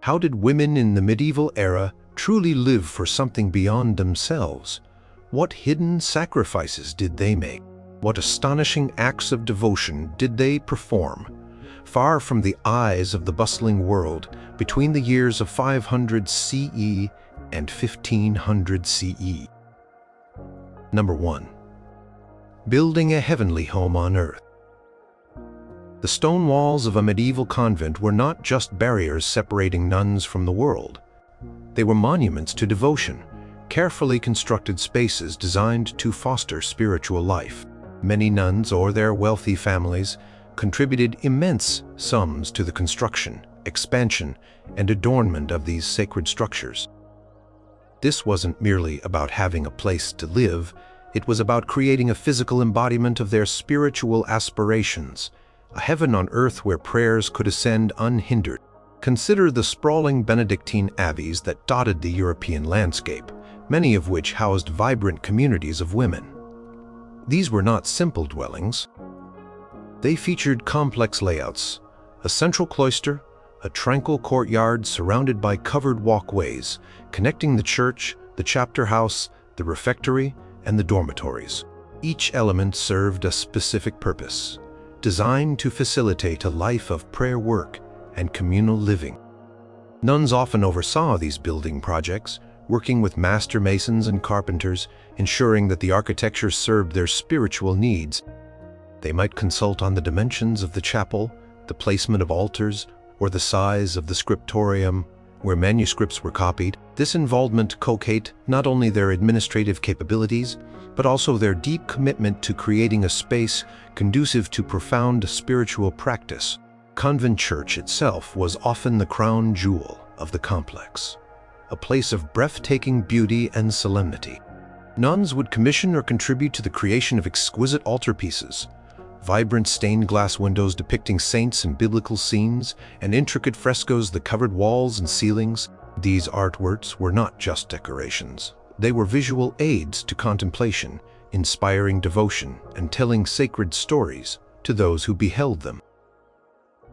How did women in the medieval era truly live for something beyond themselves? What hidden sacrifices did they make? What astonishing acts of devotion did they perform? Far from the eyes of the bustling world, between the years of 500 CE and 1500 CE. Number 1. Building a heavenly home on earth. The stone walls of a medieval convent were not just barriers separating nuns from the world. They were monuments to devotion, carefully constructed spaces designed to foster spiritual life. Many nuns or their wealthy families contributed immense sums to the construction, expansion, and adornment of these sacred structures. This wasn't merely about having a place to live, it was about creating a physical embodiment of their spiritual aspirations, a heaven on earth where prayers could ascend unhindered. Consider the sprawling Benedictine abbeys that dotted the European landscape, many of which housed vibrant communities of women. These were not simple dwellings. They featured complex layouts, a central cloister, a tranquil courtyard surrounded by covered walkways, connecting the church, the chapter house, the refectory, and the dormitories. Each element served a specific purpose, designed to facilitate a life of prayer work and communal living. Nuns often oversaw these building projects, working with master masons and carpenters, ensuring that the architecture served their spiritual needs. They might consult on the dimensions of the chapel, the placement of altars, or the size of the scriptorium, where manuscripts were copied. This involvement showcased not only their administrative capabilities, but also their deep commitment to creating a space conducive to profound spiritual practice. Convent church itself was often the crown jewel of the complex, a place of breathtaking beauty and solemnity. Nuns would commission or contribute to the creation of exquisite altarpieces, vibrant stained glass windows depicting saints and biblical scenes, and intricate frescoes that covered walls and ceilings. These artworks were not just decorations. They were visual aids to contemplation, inspiring devotion and telling sacred stories to those who beheld them.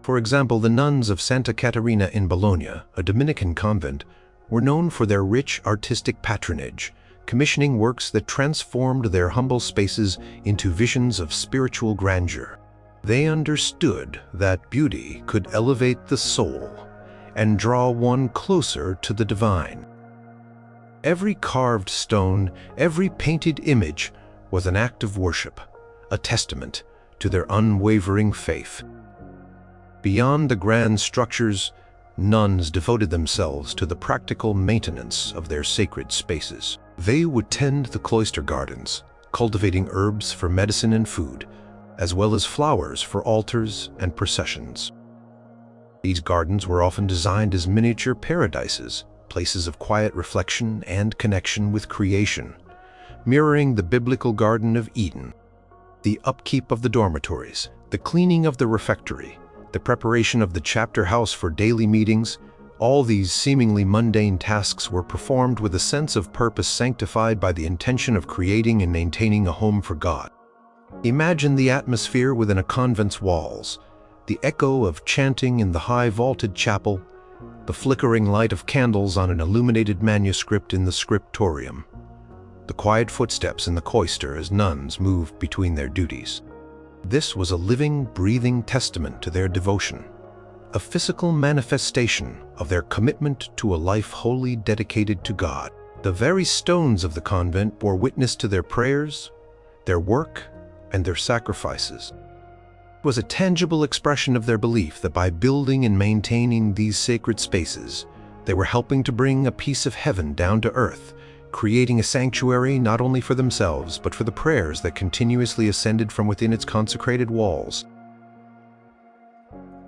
For example, the nuns of Santa Caterina in Bologna, a Dominican convent, were known for their rich artistic patronage, commissioning works that transformed their humble spaces into visions of spiritual grandeur. They understood that beauty could elevate the soul and draw one closer to the divine. Every carved stone, every painted image was an act of worship, a testament to their unwavering faith. Beyond the grand structures, nuns devoted themselves to the practical maintenance of their sacred spaces. They would tend the cloister gardens, cultivating herbs for medicine and food, as well as flowers for altars and processions. These gardens were often designed as miniature paradises, places of quiet reflection and connection with creation, mirroring the biblical Garden of Eden. The upkeep of the dormitories, the cleaning of the refectory, the preparation of the chapter house for daily meetings, all these seemingly mundane tasks were performed with a sense of purpose sanctified by the intention of creating and maintaining a home for God. Imagine the atmosphere within a convent's walls, the echo of chanting in the high vaulted chapel, the flickering light of candles on an illuminated manuscript in the scriptorium, the quiet footsteps in the cloister as nuns moved between their duties. This was a living, breathing testament to their devotion, a physical manifestation of their commitment to a life wholly dedicated to God. The very stones of the convent bore witness to their prayers, their work, and their sacrifices. It was a tangible expression of their belief that by building and maintaining these sacred spaces, they were helping to bring a piece of heaven down to earth, creating a sanctuary not only for themselves, but for the prayers that continuously ascended from within its consecrated walls.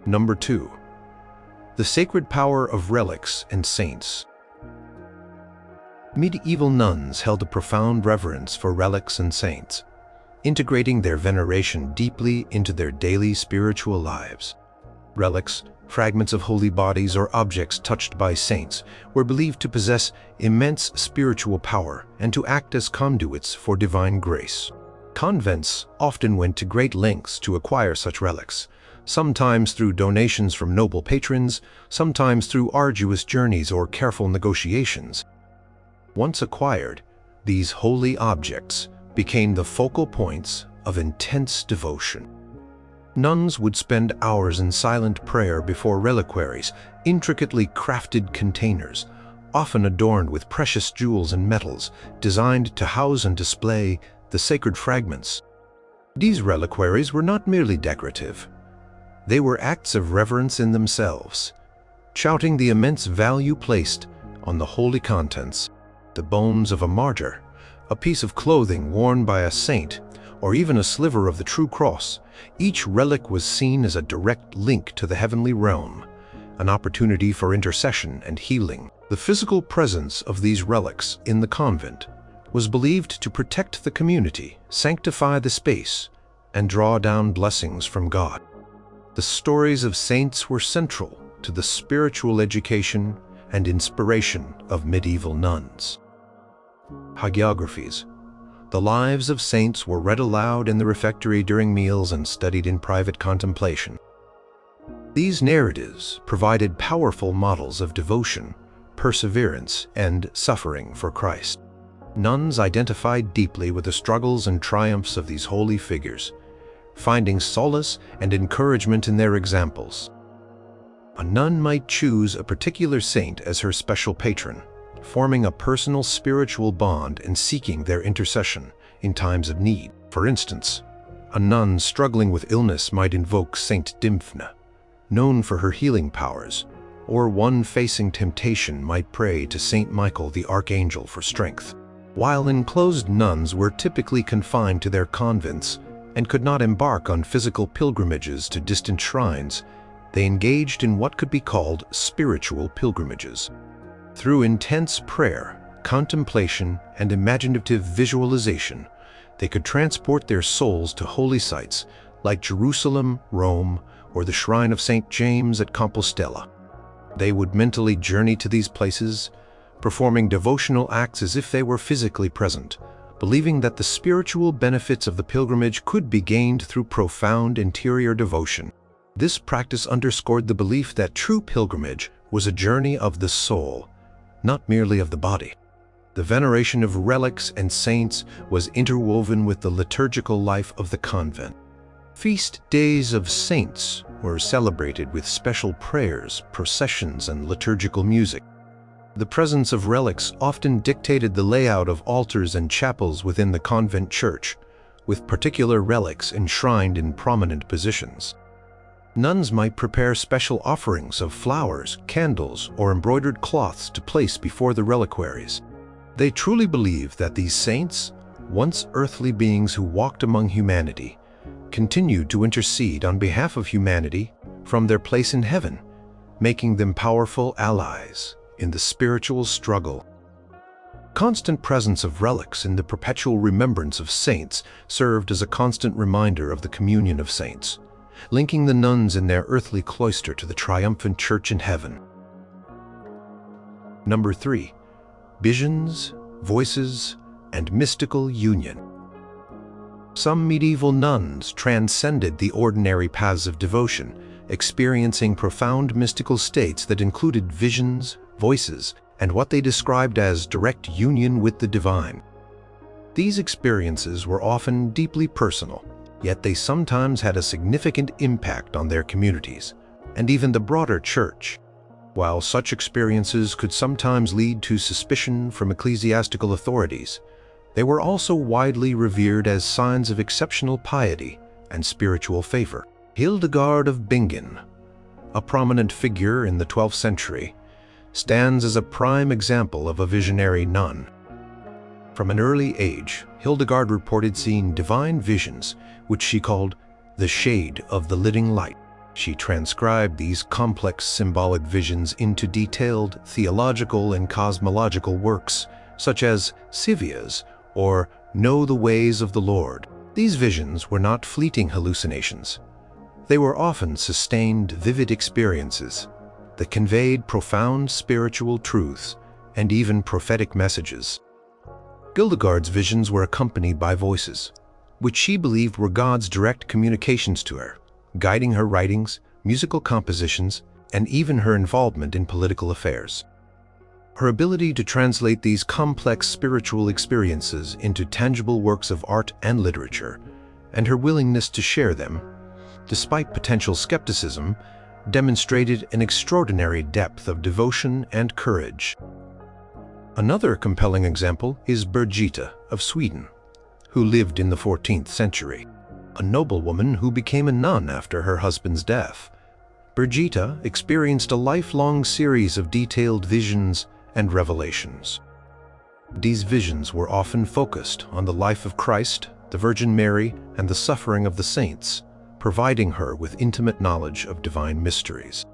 Number 2. The sacred power of relics and saints. Medieval nuns held a profound reverence for relics and saints, integrating their veneration deeply into their daily spiritual lives. Relics, fragments of holy bodies or objects touched by saints, were believed to possess immense spiritual power and to act as conduits for divine grace. Convents often went to great lengths to acquire such relics, sometimes through donations from noble patrons, sometimes through arduous journeys or careful negotiations. Once acquired, these holy objects became the focal points of intense devotion. Nuns would spend hours in silent prayer before reliquaries, intricately crafted containers, often adorned with precious jewels and metals, designed to house and display the sacred fragments. These reliquaries were not merely decorative. They were acts of reverence in themselves, shouting the immense value placed on the holy contents. The bones of a martyr, a piece of clothing worn by a saint, or even a sliver of the true cross, each relic was seen as a direct link to the heavenly realm, an opportunity for intercession and healing. The physical presence of these relics in the convent was believed to protect the community, sanctify the space, and draw down blessings from God. The stories of saints were central to the spiritual education and inspiration of medieval nuns. Hagiographies. The lives of saints were read aloud in the refectory during meals and studied in private contemplation. These narratives provided powerful models of devotion, perseverance, and suffering for Christ. Nuns identified deeply with the struggles and triumphs of these holy figures, finding solace and encouragement in their examples. A nun might choose a particular saint as her special patron, forming a personal spiritual bond and seeking their intercession in times of need. For instance, a nun struggling with illness might invoke Saint Dymphna, known for her healing powers, or one facing temptation might pray to Saint Michael the Archangel for strength. While enclosed nuns were typically confined to their convents and could not embark on physical pilgrimages to distant shrines, they engaged in what could be called spiritual pilgrimages. Through intense prayer, contemplation, and imaginative visualization, they could transport their souls to holy sites like Jerusalem, Rome, or the shrine of St. James at Compostela. They would mentally journey to these places, performing devotional acts as if they were physically present, believing that the spiritual benefits of the pilgrimage could be gained through profound interior devotion. This practice underscored the belief that true pilgrimage was a journey of the soul, not merely of the body. The veneration of relics and saints was interwoven with the liturgical life of the convent. Feast days of saints were celebrated with special prayers, processions, and liturgical music. The presence of relics often dictated the layout of altars and chapels within the convent church, with particular relics enshrined in prominent positions. Nuns might prepare special offerings of flowers, candles, or embroidered cloths to place before the reliquaries. They truly believed that these saints, once earthly beings who walked among humanity, continued to intercede on behalf of humanity from their place in heaven, making them powerful allies in the spiritual struggle. Constant presence of relics in the perpetual remembrance of saints served as a constant reminder of the communion of saints, linking the nuns in their earthly cloister to the triumphant church in heaven. Number 3. Visions, voices, and mystical union. Some medieval nuns transcended the ordinary paths of devotion, experiencing profound mystical states that included visions, voices, and what they described as direct union with the divine. These experiences were often deeply personal, yet they sometimes had a significant impact on their communities, and even the broader church. While such experiences could sometimes lead to suspicion from ecclesiastical authorities, they were also widely revered as signs of exceptional piety and spiritual favor. Hildegard of Bingen, a prominent figure in the 12th century, stands as a prime example of a visionary nun. From an early age, Hildegard reported seeing divine visions, which she called the shade of the living light. She transcribed these complex symbolic visions into detailed theological and cosmological works, such as Civias or Know the Ways of the Lord. These visions were not fleeting hallucinations. They were often sustained, vivid experiences that conveyed profound spiritual truths and even prophetic messages. Hildegard's visions were accompanied by voices, which she believed were God's direct communications to her, guiding her writings, musical compositions, and even her involvement in political affairs. Her ability to translate these complex spiritual experiences into tangible works of art and literature, and her willingness to share them, despite potential skepticism, demonstrated an extraordinary depth of devotion and courage. Another compelling example is Birgitta of Sweden, who lived in the 14th century, a noblewoman who became a nun after her husband's death. Birgitta experienced a lifelong series of detailed visions and revelations. These visions were often focused on the life of Christ, the Virgin Mary, and the suffering of the saints, providing her with intimate knowledge of divine mysteries.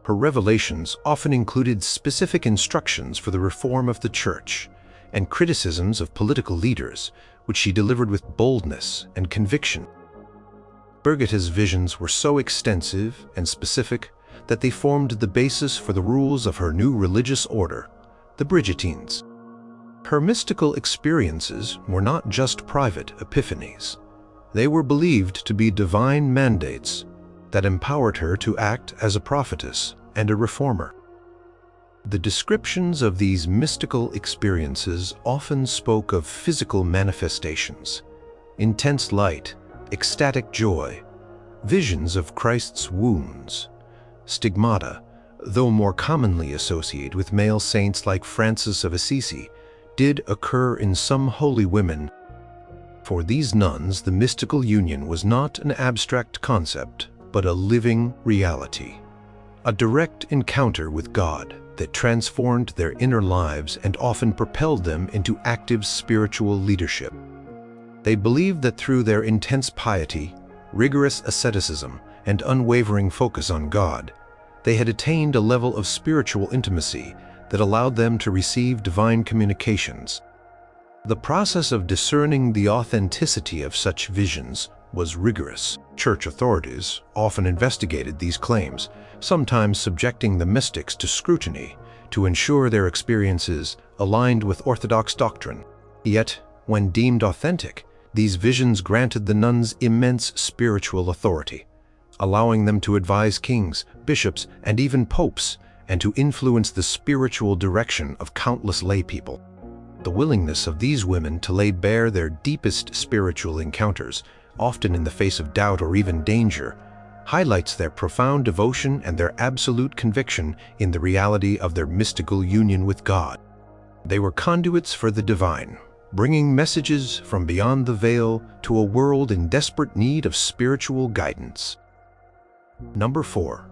Her revelations often included specific instructions for the reform of the Church and criticisms of political leaders, which she delivered with boldness and conviction. Birgitta's visions were so extensive and specific that they formed the basis for the rules of her new religious order, the Brigittines. Her mystical experiences were not just private epiphanies. They were believed to be divine mandates that empowered her to act as a prophetess and a reformer. The descriptions of these mystical experiences often spoke of physical manifestations, intense light, ecstatic joy, visions of Christ's wounds. Stigmata, though more commonly associated with male saints like Francis of Assisi, did occur in some holy women. For these nuns, the mystical union was not an abstract concept, but a living reality, a direct encounter with God that transformed their inner lives and often propelled them into active spiritual leadership. They believed that through their intense piety, rigorous asceticism, and unwavering focus on God, they had attained a level of spiritual intimacy that allowed them to receive divine communications. The process of discerning the authenticity of such visions was rigorous. Church authorities often investigated these claims, sometimes subjecting the mystics to scrutiny to ensure their experiences aligned with orthodox doctrine. Yet, when deemed authentic, these visions granted the nuns immense spiritual authority, allowing them to advise kings, bishops, and even popes, and to influence the spiritual direction of countless lay people. The willingness of these women to lay bare their deepest spiritual encounters, often in the face of doubt or even danger, highlights their profound devotion and their absolute conviction in the reality of their mystical union with God. They were conduits for the divine, bringing messages from beyond the veil to a world in desperate need of spiritual guidance. Number 4.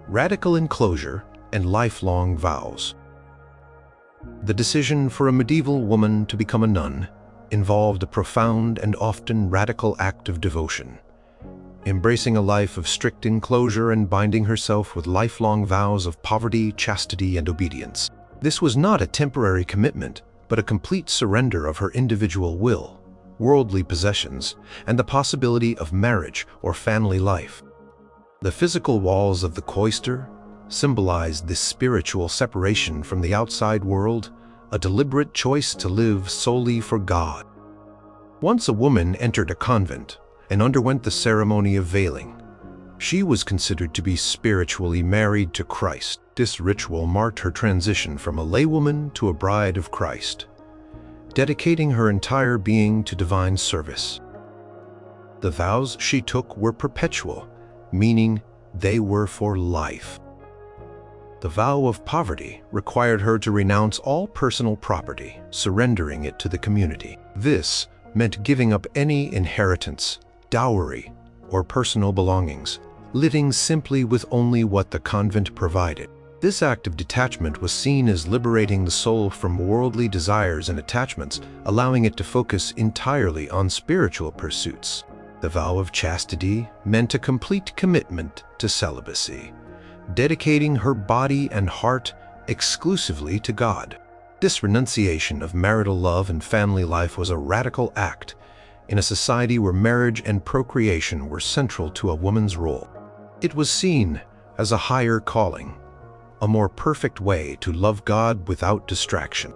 Radical enclosure and lifelong vows. The decision for a medieval woman to become a nun involved a profound and often radical act of devotion, embracing a life of strict enclosure and binding herself with lifelong vows of poverty, chastity, and obedience. This was not a temporary commitment, but a complete surrender of her individual will, worldly possessions, and the possibility of marriage or family life. The physical walls of the cloister symbolized this spiritual separation from the outside world, a deliberate choice to live solely for God. Once a woman entered a convent and underwent the ceremony of veiling, she was considered to be spiritually married to Christ. This ritual marked her transition from a laywoman to a bride of Christ, dedicating her entire being to divine service. The vows she took were perpetual, meaning they were for life. The vow of poverty required her to renounce all personal property, surrendering it to the community. This meant giving up any inheritance, dowry, or personal belongings, living simply with only what the convent provided. This act of detachment was seen as liberating the soul from worldly desires and attachments, allowing it to focus entirely on spiritual pursuits. The vow of chastity meant a complete commitment to celibacy, dedicating her body and heart exclusively to God. This renunciation of marital love and family life was a radical act in a society where marriage and procreation were central to a woman's role. It was seen as a higher calling, a more perfect way to love God without distraction.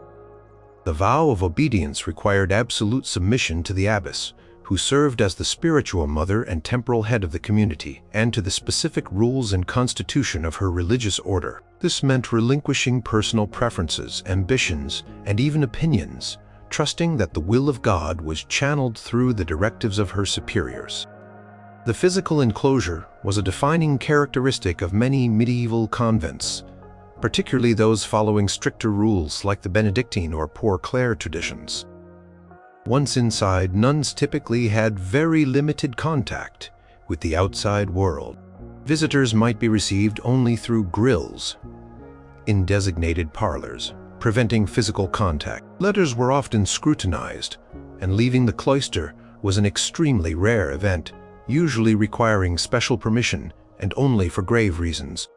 The vow of obedience required absolute submission to the abbess, who served as the spiritual mother and temporal head of the community, and to the specific rules and constitution of her religious order. This meant relinquishing personal preferences, ambitions, and even opinions, trusting that the will of God was channeled through the directives of her superiors. The physical enclosure was a defining characteristic of many medieval convents, particularly those following stricter rules like the Benedictine or Poor Clare traditions. Once inside, nuns typically had very limited contact with the outside world. Visitors might be received only through grills in designated parlors, preventing physical contact. Letters were often scrutinized, and leaving the cloister was an extremely rare event, usually requiring special permission and only for grave reasons.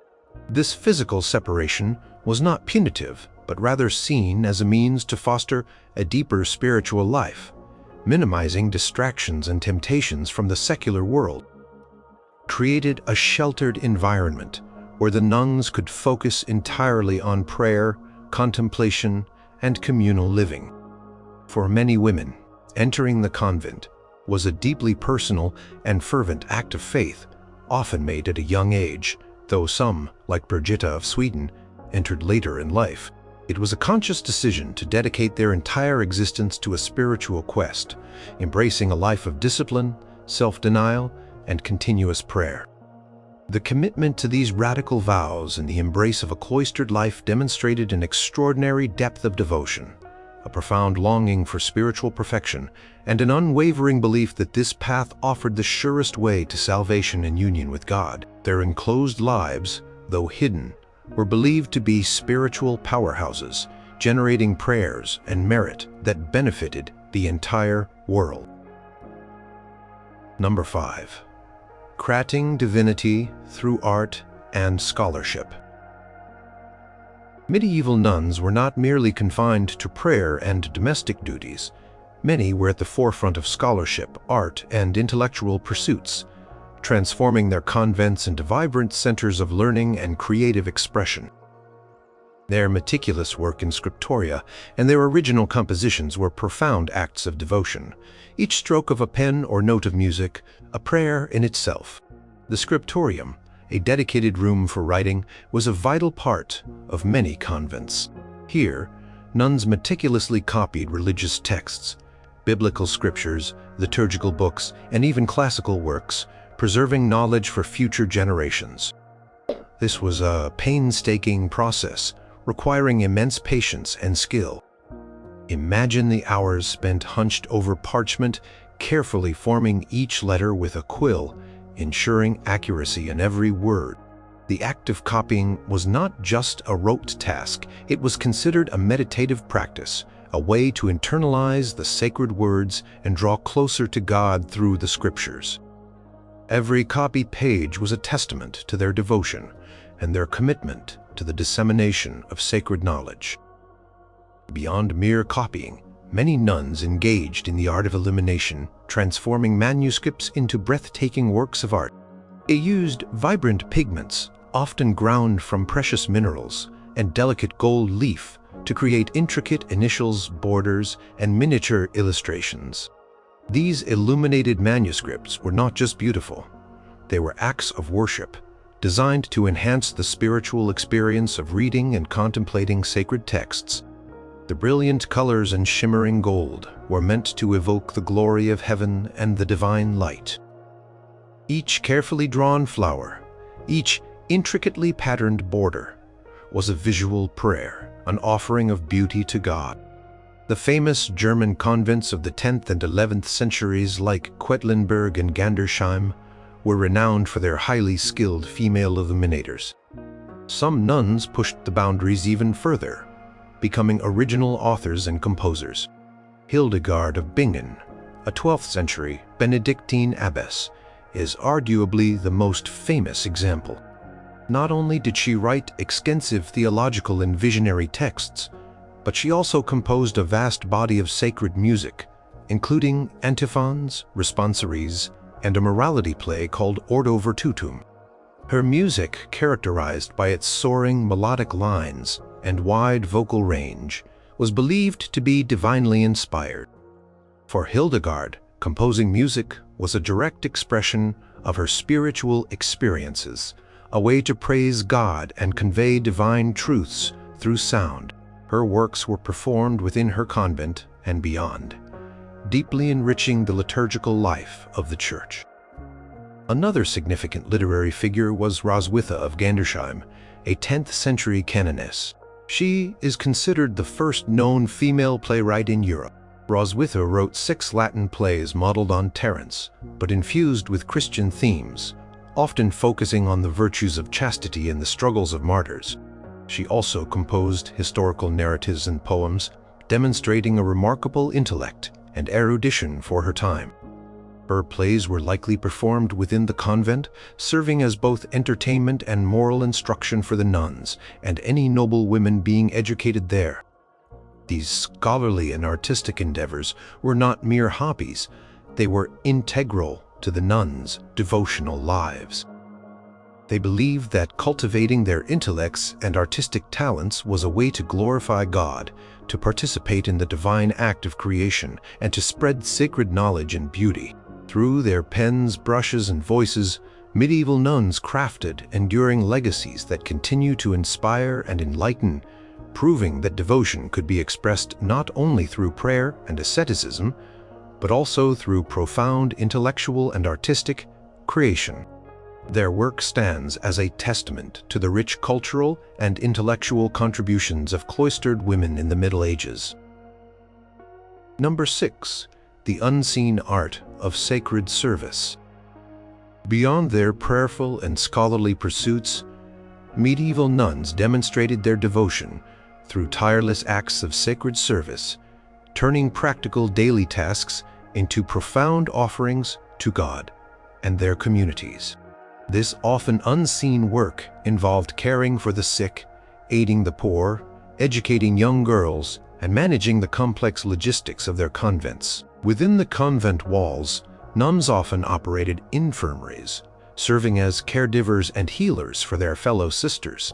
This physical separation was not punitive, but rather seen as a means to foster a deeper spiritual life, minimizing distractions and temptations from the secular world. Created a sheltered environment where the nuns could focus entirely on prayer, contemplation, and communal living. For many women, entering the convent was a deeply personal and fervent act of faith, often made at a young age, though some, like Birgitta of Sweden, entered later in life. It was a conscious decision to dedicate their entire existence to a spiritual quest, embracing a life of discipline, self-denial, and continuous prayer. The commitment to these radical vows and the embrace of a cloistered life demonstrated an extraordinary depth of devotion, a profound longing for spiritual perfection, and an unwavering belief that this path offered the surest way to salvation and union with God. Their enclosed lives, though hidden, were believed to be spiritual powerhouses, generating prayers and merit that benefited the entire world. Number 5. Creating divinity through art and scholarship. Medieval nuns were not merely confined to prayer and domestic duties. Many were at the forefront of scholarship, art, and intellectual pursuits, transforming their convents into vibrant centers of learning and creative expression. Their meticulous work in scriptoria and their original compositions were profound acts of devotion, each stroke of a pen or note of music a prayer in itself. The scriptorium, a dedicated room for writing, was a vital part of many convents. Here, nuns meticulously copied religious texts, biblical scriptures, liturgical books, and even classical works, preserving knowledge for future generations. This was a painstaking process, requiring immense patience and skill. Imagine the hours spent hunched over parchment, carefully forming each letter with a quill, ensuring accuracy in every word. The act of copying was not just a rote task, it was considered a meditative practice, a way to internalize the sacred words and draw closer to God through the scriptures. Every copied page was a testament to their devotion and their commitment to the dissemination of sacred knowledge. Beyond mere copying, many nuns engaged in the art of illumination, transforming manuscripts into breathtaking works of art. They used vibrant pigments, often ground from precious minerals, and delicate gold leaf to create intricate initials, borders, and miniature illustrations. These illuminated manuscripts were not just beautiful, they were acts of worship, designed to enhance the spiritual experience of reading and contemplating sacred texts. The brilliant colors and shimmering gold were meant to evoke the glory of heaven and the divine light. Each carefully drawn flower, each intricately patterned border, was a visual prayer, an offering of beauty to God. The famous German convents of the 10th and 11th centuries, like Quedlinburg and Gandersheim, were renowned for their highly skilled female illuminators. Some nuns pushed the boundaries even further, becoming original authors and composers. Hildegard of Bingen, a 12th century Benedictine abbess, is arguably the most famous example. Not only did she write extensive theological and visionary texts, but she also composed a vast body of sacred music, including antiphons, responsories, and a morality play called Ordo Virtutum. Her music, characterized by its soaring melodic lines and wide vocal range, was believed to be divinely inspired. For Hildegard, Composing music was a direct expression of her spiritual experiences, a way to praise God and convey divine truths through sound. Her works were performed within her convent and beyond, deeply enriching the liturgical life of the Church. Another significant literary figure was Roswitha of Gandersheim, a 10th century canoness. She is considered the first known female playwright in Europe. Roswitha wrote 6 Latin plays modeled on Terence, but infused with Christian themes, often focusing on the virtues of chastity and the struggles of martyrs. She also composed historical narratives and poems, demonstrating a remarkable intellect and erudition for her time. Her plays were likely performed within the convent, serving as both entertainment and moral instruction for the nuns and any noble women being educated there. These scholarly and artistic endeavors were not mere hobbies, they were integral to the nuns' devotional lives. They believed that cultivating their intellects and artistic talents was a way to glorify God, to participate in the divine act of creation, and to spread sacred knowledge and beauty. Through their pens, brushes, and voices, medieval nuns crafted enduring legacies that continue to inspire and enlighten, proving that devotion could be expressed not only through prayer and asceticism, but also through profound intellectual and artistic creation. Their work stands as a testament to the rich cultural and intellectual contributions of cloistered women in the Middle Ages. Number 6. The unseen art of sacred service. Beyond their prayerful and scholarly pursuits, medieval nuns demonstrated their devotion through tireless acts of sacred service, turning practical daily tasks into profound offerings to God and their communities. This often unseen work involved caring for the sick, aiding the poor, educating young girls, and managing the complex logistics of their convents. Within the convent walls, nuns often operated infirmaries, serving as caregivers and healers for their fellow sisters.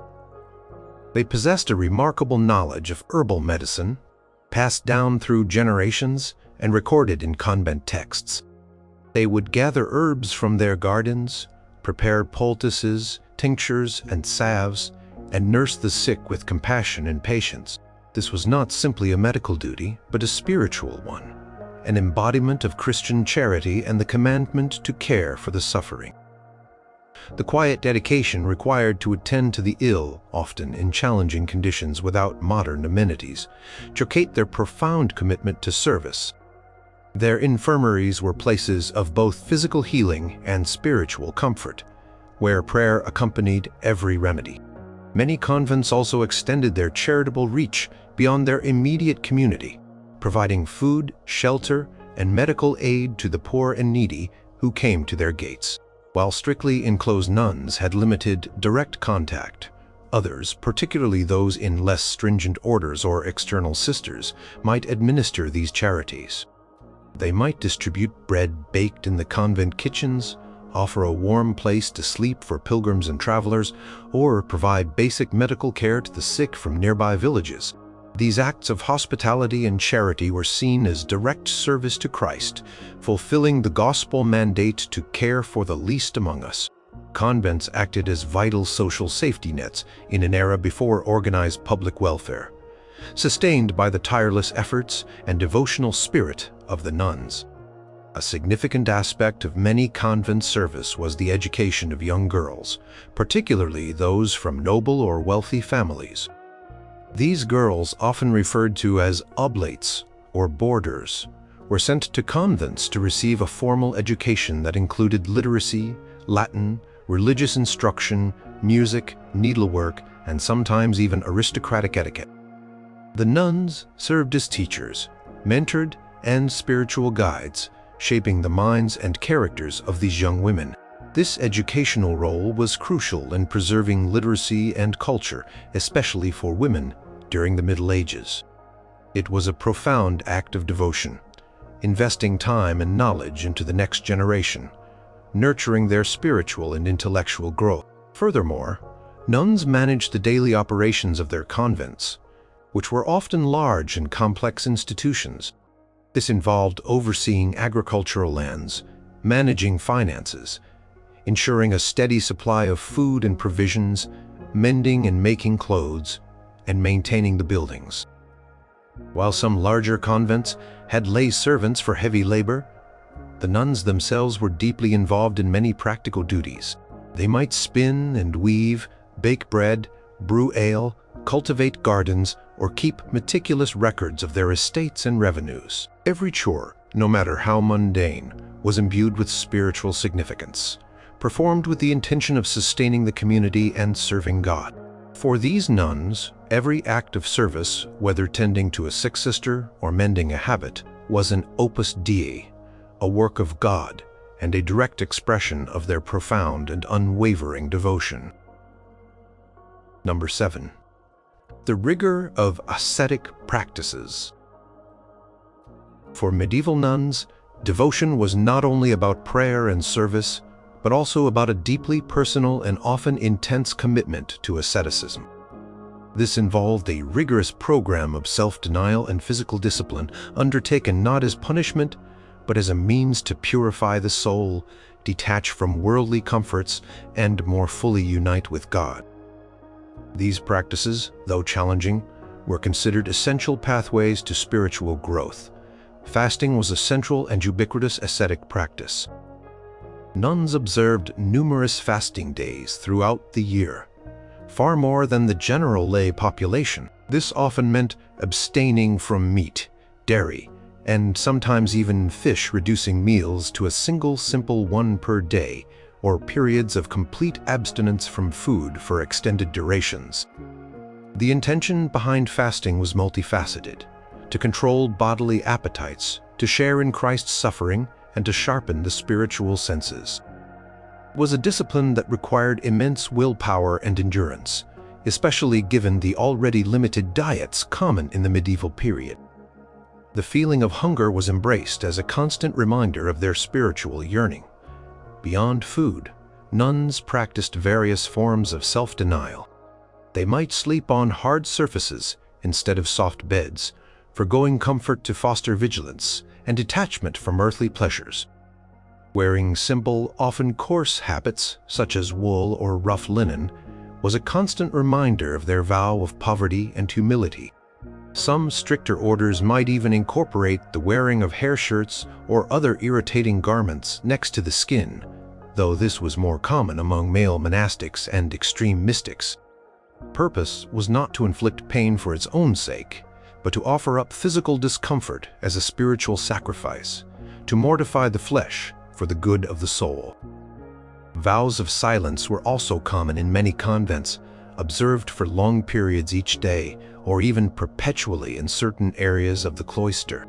They possessed a remarkable knowledge of herbal medicine, passed down through generations and recorded in convent texts. They would gather herbs from their gardens, prepare poultices, tinctures, and salves, and nurse the sick with compassion and patience. This was not simply a medical duty, but a spiritual one, an embodiment of Christian charity and the commandment to care for the suffering. The quiet dedication required to attend to the ill, often in challenging conditions without modern amenities, showcased their profound commitment to service. Their infirmaries were places of both physical healing and spiritual comfort, where prayer accompanied every remedy. Many convents also extended their charitable reach beyond their immediate community, providing food, shelter, and medical aid to the poor and needy who came to their gates. While strictly enclosed nuns had limited direct contact, others, particularly those in less stringent orders or external sisters, might administer these charities. They might distribute bread baked in the convent kitchens, offer a warm place to sleep for pilgrims and travelers, or provide basic medical care to the sick from nearby villages. These acts of hospitality and charity were seen as direct service to Christ, fulfilling the gospel mandate to care for the least among us. Convents acted as vital social safety nets in an era before organized public welfare, sustained by the tireless efforts and devotional spirit of the nuns. A significant aspect of many convent service was the education of young girls, particularly those from noble or wealthy families. These girls, often referred to as oblates or boarders, were sent to convents to receive a formal education that included literacy, Latin, religious instruction, music, needlework, and sometimes even aristocratic etiquette. The nuns served as teachers, mentored, and spiritual guides, shaping the minds and characters of these young women. This educational role was crucial in preserving literacy and culture, especially for women, during the Middle Ages. It was a profound act of devotion, investing time and knowledge into the next generation, nurturing their spiritual and intellectual growth. Furthermore, nuns managed the daily operations of their convents, which were often large and complex institutions. This involved overseeing agricultural lands, managing finances, ensuring a steady supply of food and provisions, mending and making clothes, and maintaining the buildings. While some larger convents had lay servants for heavy labor, the nuns themselves were deeply involved in many practical duties. They might spin and weave, bake bread, brew ale, cultivate gardens, or keep meticulous records of their estates and revenues. Every chore, no matter how mundane, was imbued with spiritual significance, performed with the intention of sustaining the community and serving God. For these nuns, every act of service, whether tending to a sick sister or mending a habit, was an opus Dei, a work of God, and a direct expression of their profound and unwavering devotion. Number 7. The rigor of ascetic practices. For medieval nuns, devotion was not only about prayer and service, but also about a deeply personal and often intense commitment to asceticism. This involved a rigorous program of self-denial and physical discipline, undertaken not as punishment, but as a means to purify the soul, detach from worldly comforts, and more fully unite with God. These practices, though challenging, were considered essential pathways to spiritual growth. Fasting was a central and ubiquitous ascetic practice. Nuns observed numerous fasting days throughout the year, far more than the general lay population. This often meant abstaining from meat, dairy, and sometimes even fish, reducing meals to a single simple one per day, or periods of complete abstinence from food for extended durations. The intention behind fasting was multifaceted: to control bodily appetites, to share in Christ's suffering, and to sharpen the spiritual senses. It was a discipline that required immense willpower and endurance, especially given the already limited diets common in the medieval period. The feeling of hunger was embraced as a constant reminder of their spiritual yearning. Beyond food, nuns practiced various forms of self-denial. They might sleep on hard surfaces instead of soft beds, forgoing comfort to foster vigilance and detachment from earthly pleasures. Wearing simple, often coarse habits, such as wool or rough linen, was a constant reminder of their vow of poverty and humility. Some stricter orders might even incorporate the wearing of hair shirts or other irritating garments next to the skin, though this was more common among male monastics and extreme mystics. Purpose was not to inflict pain for its own sake, but to offer up physical discomfort as a spiritual sacrifice, to mortify the flesh for the good of the soul. Vows of silence were also common in many convents, observed for long periods each day, or even perpetually in certain areas of the cloister.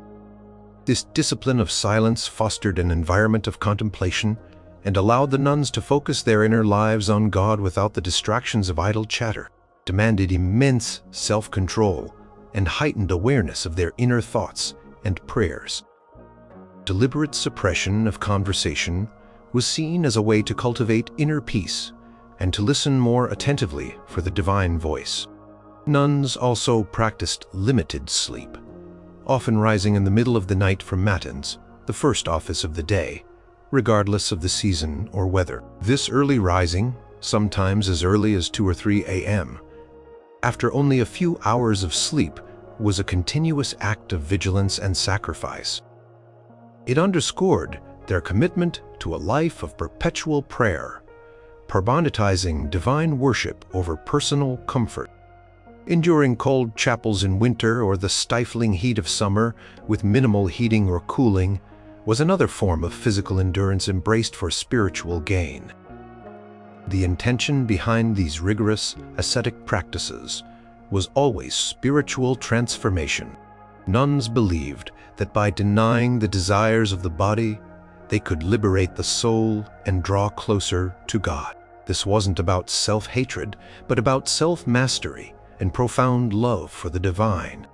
This discipline of silence fostered an environment of contemplation and allowed the nuns to focus their inner lives on God without the distractions of idle chatter, demanded immense self-control and heightened awareness of their inner thoughts and prayers. Deliberate suppression of conversation was seen as a way to cultivate inner peace and to listen more attentively for the divine voice. Nuns also practiced limited sleep, often rising in the middle of the night for matins, the first office of the day, regardless of the season or weather. This early rising, sometimes as early as 2 or 3 a.m., after only a few hours of sleep, was a continuous act of vigilance and sacrifice. It underscored their commitment to a life of perpetual prayer, prioritizing divine worship over personal comfort. Enduring cold chapels in winter or the stifling heat of summer with minimal heating or cooling was another form of physical endurance embraced for spiritual gain. The intention behind these rigorous ascetic practices was always spiritual transformation. Nuns believed that by denying the desires of the body, they could liberate the soul and draw closer to God. This wasn't about self-hatred, but about self-mastery and profound love for the divine.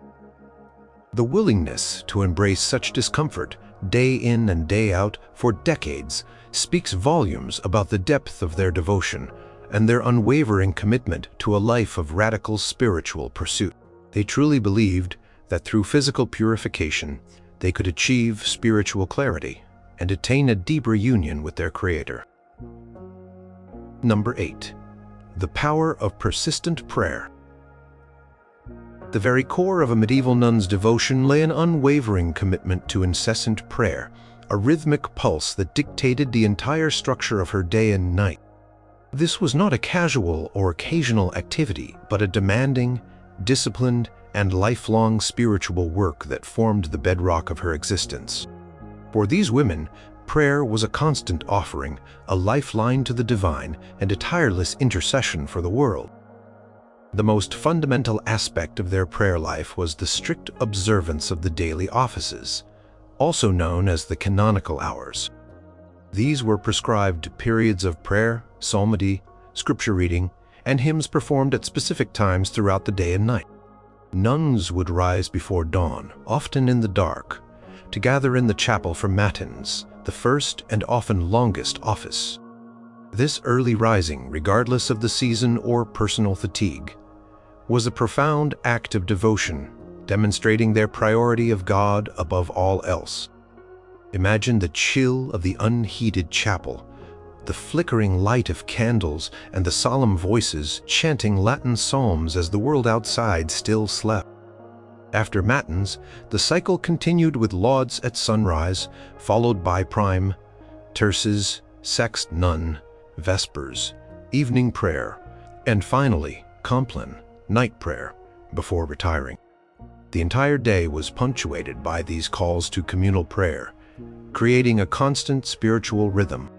The willingness to embrace such discomfort day in and day out for decades speaks volumes about the depth of their devotion and their unwavering commitment to a life of radical spiritual pursuit. They truly believed that through physical purification, they could achieve spiritual clarity and attain a deeper union with their Creator. Number 8. The power of persistent prayer. The very core of a medieval nun's devotion lay an unwavering commitment to incessant prayer, a rhythmic pulse that dictated the entire structure of her day and night. This was not a casual or occasional activity, but a demanding, disciplined, and lifelong spiritual work that formed the bedrock of her existence. For these women, prayer was a constant offering, a lifeline to the divine, and a tireless intercession for the world. The most fundamental aspect of their prayer life was the strict observance of the daily offices, also known as the canonical hours. These were prescribed periods of prayer, psalmody, scripture reading, and hymns performed at specific times throughout the day and night. Nuns would rise before dawn, often in the dark, to gather in the chapel for matins, the first and often longest office. This early rising, regardless of the season or personal fatigue, was a profound act of devotion, demonstrating their priority of God above all else. Imagine the chill of the unheated chapel, the flickering light of candles, and the solemn voices chanting Latin psalms as the world outside still slept. After matins, the cycle continued with lauds at sunrise, followed by prime, terces, sext none, vespers, evening prayer, and finally, compline, night prayer, before retiring. The entire day was punctuated by these calls to communal prayer, creating a constant spiritual rhythm.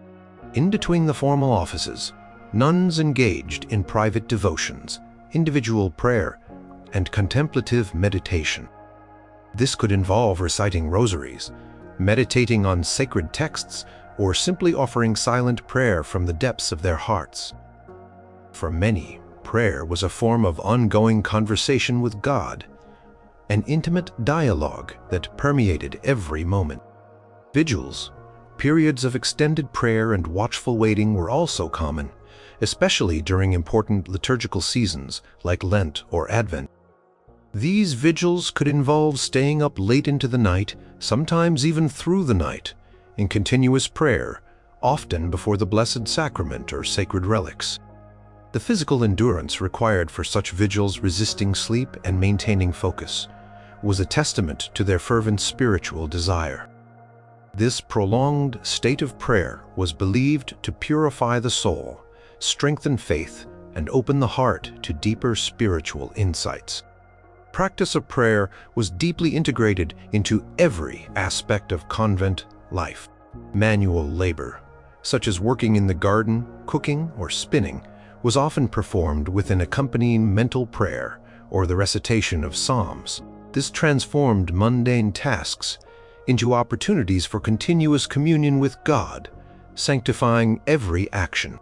In between the formal offices, nuns engaged in private devotions, individual prayer, and contemplative meditation. This could involve reciting rosaries, meditating on sacred texts, or simply offering silent prayer from the depths of their hearts. For many, prayer was a form of ongoing conversation with God, an intimate dialogue that permeated every moment. Vigils, periods of extended prayer and watchful waiting, were also common, especially during important liturgical seasons like Lent or Advent. These vigils could involve staying up late into the night, sometimes even through the night, in continuous prayer, often before the Blessed Sacrament or sacred relics. The physical endurance required for such vigils, resisting sleep and maintaining focus, was a testament to their fervent spiritual desire. This prolonged state of prayer was believed to purify the soul, strengthen faith, and open the heart to deeper spiritual insights. Practice of prayer was deeply integrated into every aspect of convent life. Manual labor, such as working in the garden, cooking, or spinning, was often performed with an accompanying mental prayer or the recitation of psalms. This transformed mundane tasks into opportunities for continuous communion with God, sanctifying every action.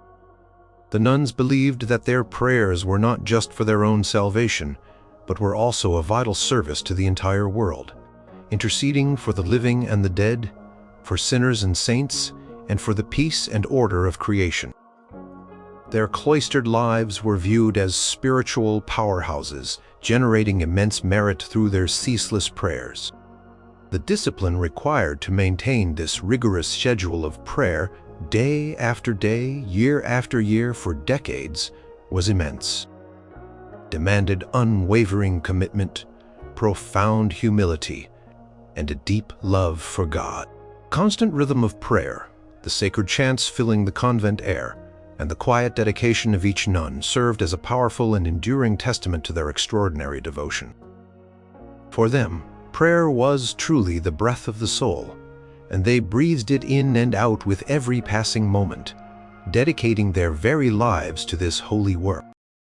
The nuns believed that their prayers were not just for their own salvation, but were also a vital service to the entire world, interceding for the living and the dead, for sinners and saints, and for the peace and order of creation. Their cloistered lives were viewed as spiritual powerhouses, generating immense merit through their ceaseless prayers. The discipline required to maintain this rigorous schedule of prayer, day after day, year after year, for decades, was immense. Demanded unwavering commitment, profound humility, and a deep love for God. Constant rhythm of prayer, the sacred chants filling the convent air, and the quiet dedication of each nun served as a powerful and enduring testament to their extraordinary devotion. For them, prayer was truly the breath of the soul, and they breathed it in and out with every passing moment, dedicating their very lives to this holy work.